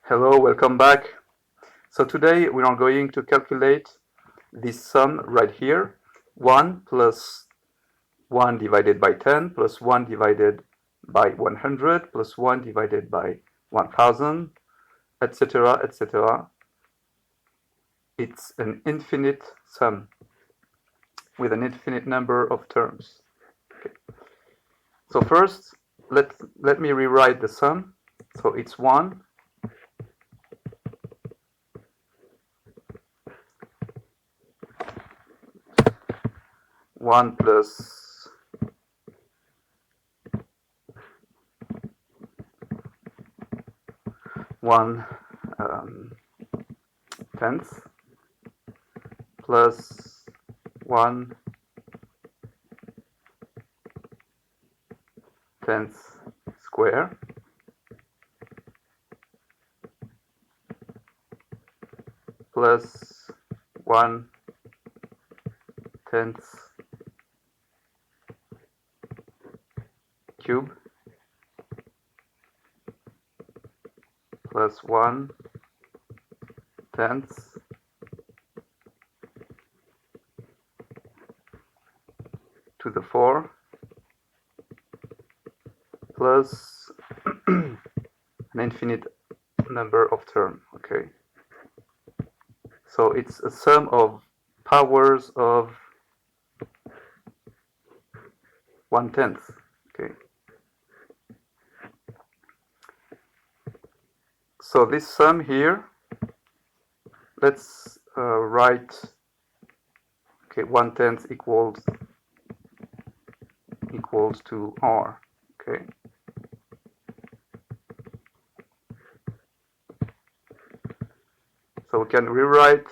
Hello, welcome back. So today we are going to calculate this sum right here. 1 plus 1 divided by 10 plus 1 divided by 100 plus 1 divided by 1000, etc., etc. It's an infinite sum with an infinite number of terms. Okay. So first, let me rewrite the sum. So it's 1 plus 1 tenth plus 1 tenth square plus 1 tenth cube plus 1 tenth to the 4 plus an infinite number of terms. Okay, so it's a sum of powers of 1/10. Okay, so this sum here, let's write, okay, 1/10 equals to r. Okay, so we can rewrite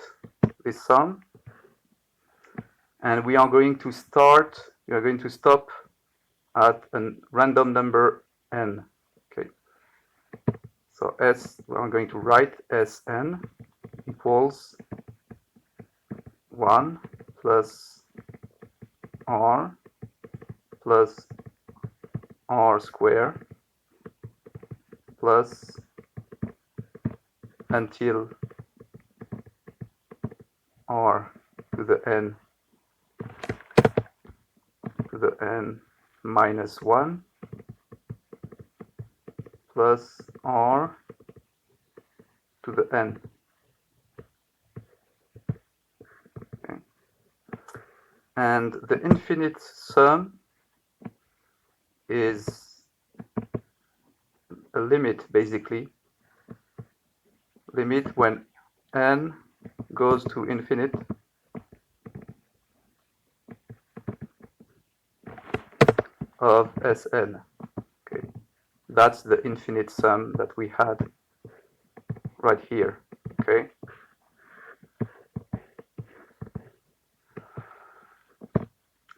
this sum, and we are going to stop at a random number n. Okay, so we are going to write Sn equals 1 plus r plus r square plus until r to the n minus 1 plus r to the n. Okay. And the infinite sum is a limit, basically. Limit when n goes to infinite of Sn. Okay, that's the infinite sum that we had right here. Okay,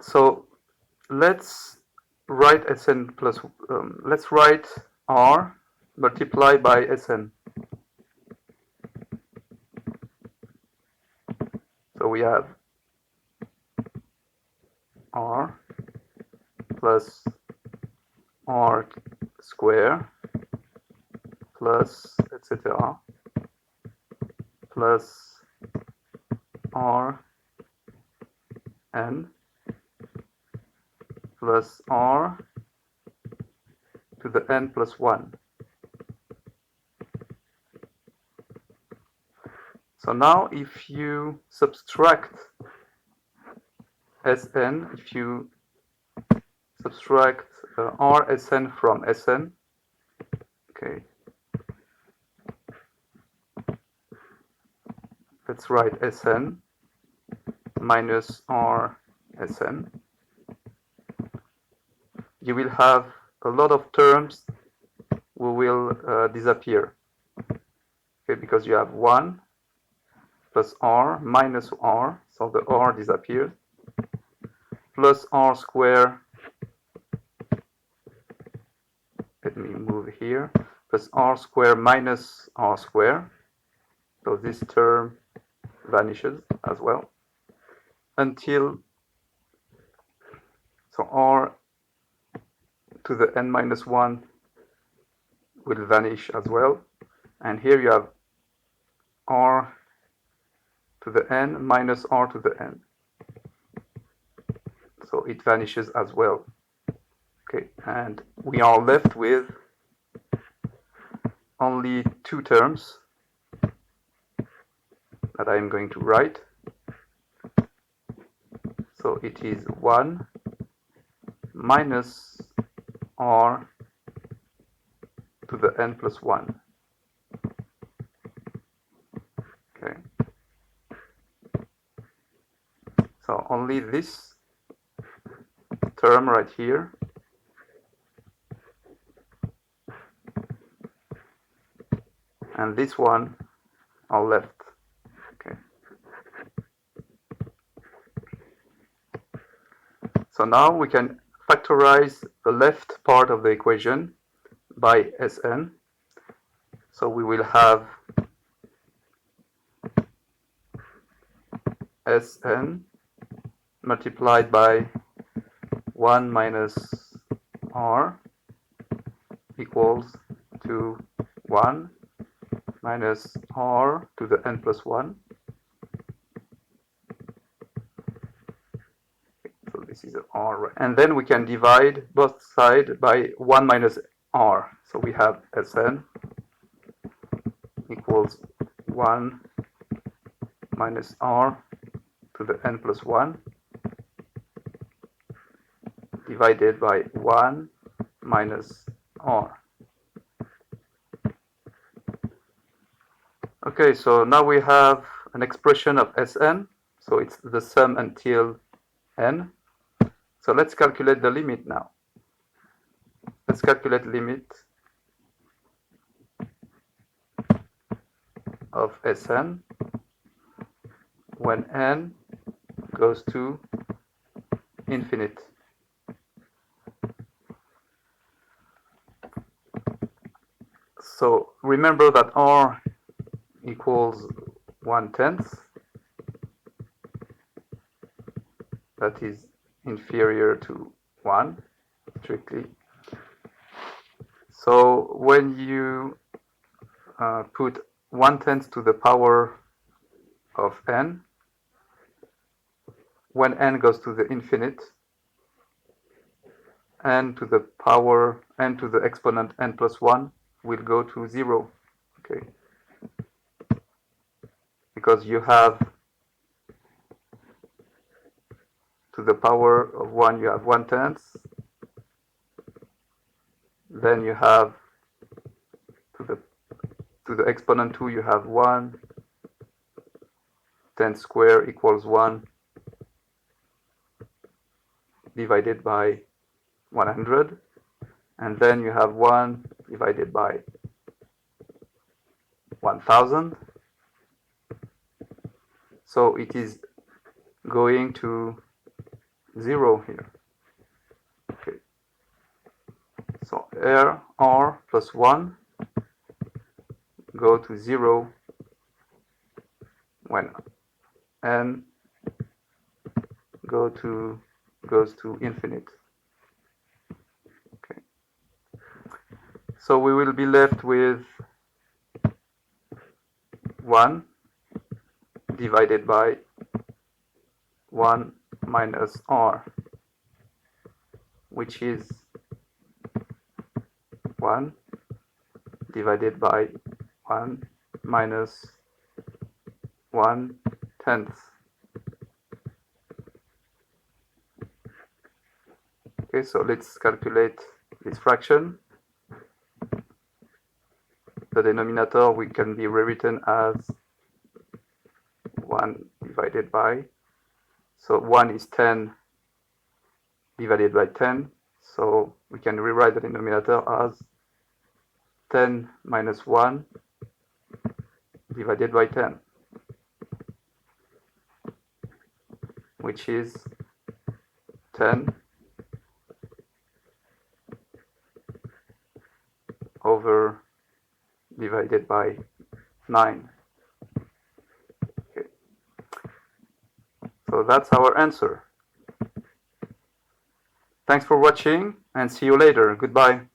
so let's write Sn plus let's write r multiplied by Sn. So we have r plus r square plus etc. plus r n plus r to the n plus 1. So now if you subtract Sn, if you subtract Rsn from Sn, okay, let's write Sn minus Rsn. You will have a lot of terms who will disappear, okay, because you have 1 plus r minus r, so the r disappears, plus r square, let me move here, plus r square minus r square, so this term vanishes as well, until, so r to the n minus 1 will vanish as well, And here you have r to the n minus r to the n. So it vanishes as well. Okay, and we are left with only two terms that I am going to write. So it is 1 minus r to the n plus 1. Okay. So only this term right here and this one are left. Okay. So now we can factorize the left part of the equation by Sn. So we will have Sn multiplied by 1 minus r equals to 1 minus r to the n plus 1. So this is r. And then we can divide both sides by 1 minus r. So we have Sn equals 1 minus r to the n plus 1 divided by 1 minus r. Okay, so now we have an expression of Sn, so it's the sum until n. So let's calculate the limit now. Let's calculate limit of Sn when n goes to infinite. So remember that r equals 1/10. That is inferior to 1, strictly. So when you put 1/10 to the power of n, when n goes to the infinite, n to the power, n to the exponent n plus 1 will go to 0. Okay. Because you have to the power of 1, you have 1/10. Then you have to the exponent 2, you have 1. 10 squared equals 1 divided by 100. And then you have 1 divided by 1000. So it is going to 0 here. Okay. So r plus 1 go to 0 when n goes to infinite. Okay. So we will be left with 1 divided by 1 minus r, which is 1 divided by 1 minus 1/10. Okay, so let's calculate this fraction. The denominator can be rewritten as 1 divided by, so 1 is 10 divided by 10, so we can rewrite the denominator as 10 minus 1 divided by 10, which is 10 over divided by 9. Okay. So that's our answer. Thanks for watching and see you later. Goodbye.